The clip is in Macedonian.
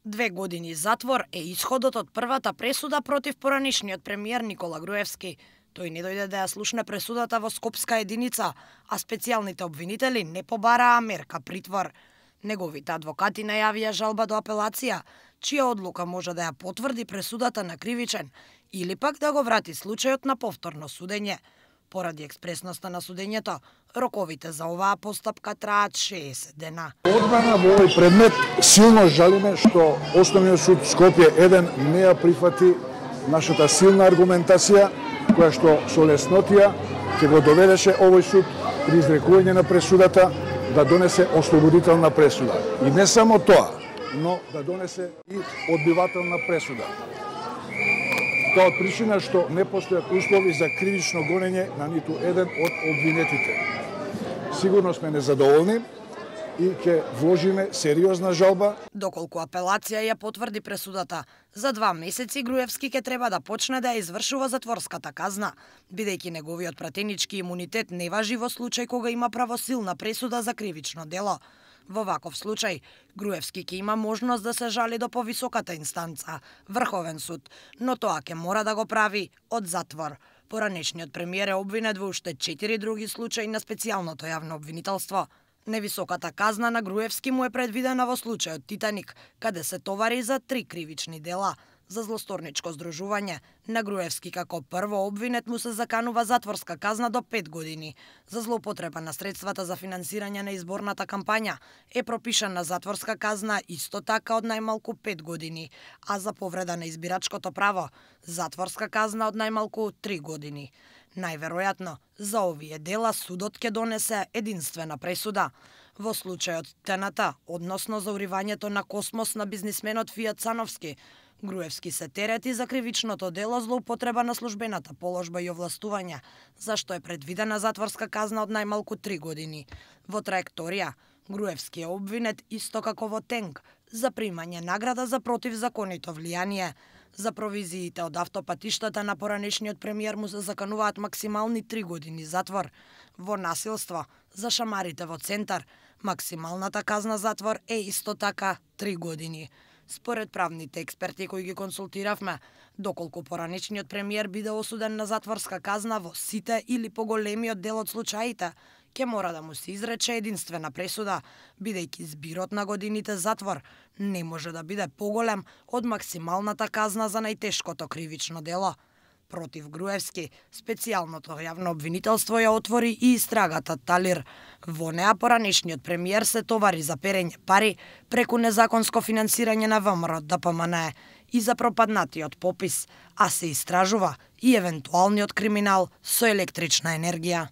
2 години затвор е исходот од првата пресуда против поранишниот премиер Никола Груевски. Тој не дојде да ја слушне пресудата во Скопска единица, а специјалните обвинители не побараа мерка притвор. Неговите адвокати најавија жалба до апелација, чија одлука може да ја потврди пресудата на кривичен или пак да го врати случајот на повторно судење. Поради експресноста на судењето, роковите за оваа постапка траат 60 дена. Одбрана во овој предмет силно жалиме што Основниот суд Скопје 1 не ја прифати нашата силна аргументација, која што со леснотија ќе го доведеше овој суд при изрекување на пресудата да донесе ослободителна пресуда. И не само тоа, но да донесе и одбивателна пресуда. Тоа од причина што не постојат услови за кривично гонење на ниту еден од обвинетите. Сигурно сме незадоволни и ќе вложиме сериозна жалба. Доколку апелација ја потврди пресудата, за 2 месеци Груевски ќе треба да почне да ја извршува затворската казна, бидејќи неговиот пратенички имунитет не важи во случај кога има правосилна пресуда за кривично дело. Во ваков случај, Груевски ќе има можност да се жали до повисоката инстанца, Врховен суд, но тоа ќе мора да го прави од затвор. Поранешниот премиер е обвинет во уште 4 други случаи на специјалното јавно обвинителство. Невисоката казна на Груевски му е предвидена во случајот Титаник, каде се товари за 3 кривични дела. За злосторничко здружување, на Груевски како прво обвинет му се заканува затворска казна до 5 години. За злоупотреба на средствата за финансирање на изборната кампања е пропишана затворска казна исто така од најмалку 5 години, а за повреда на избирачкото право, затворска казна од најмалку 3 години. Најверојатно, за овие дела судот ќе донесе единствена пресуда. Во случајот ТНТ, односно за уривањето на Космос на бизнисменот Фијат Цановски, Груевски се терети за кривичното дело злоупотреба на службената положба и овластување, зашто е предвидена затворска казна од најмалку 3 години. Во траекторија, Груевски е обвинет исто како во Тенг за примање награда за противзаконито влијание. За провизиите од автопатиштата на поранешниот премиер му се закануваат максимални 3 години затвор. Во насилство, за шамарите во Центар, максималната казна затвор е исто така 3 години. Според правните експерти кои ги консултиравме, доколку поранешниот премиер биде осуден на затворска казна во сите или поголемиот дел од случаите, ќе мора да му се изрече единствена пресуда, бидејќи збирот на годините затвор не може да биде поголем од максималната казна за најтешкото кривично дело. Против Груевски, специјалното јавно обвинителство ја отвори и истрагата Талир. Во неа поранешниот премиер се товари за перење пари преку незаконско финансирање на ВМРО ДПМН и за пропаднатиот попис, а се истражува и евентуалниот криминал со електрична енергија.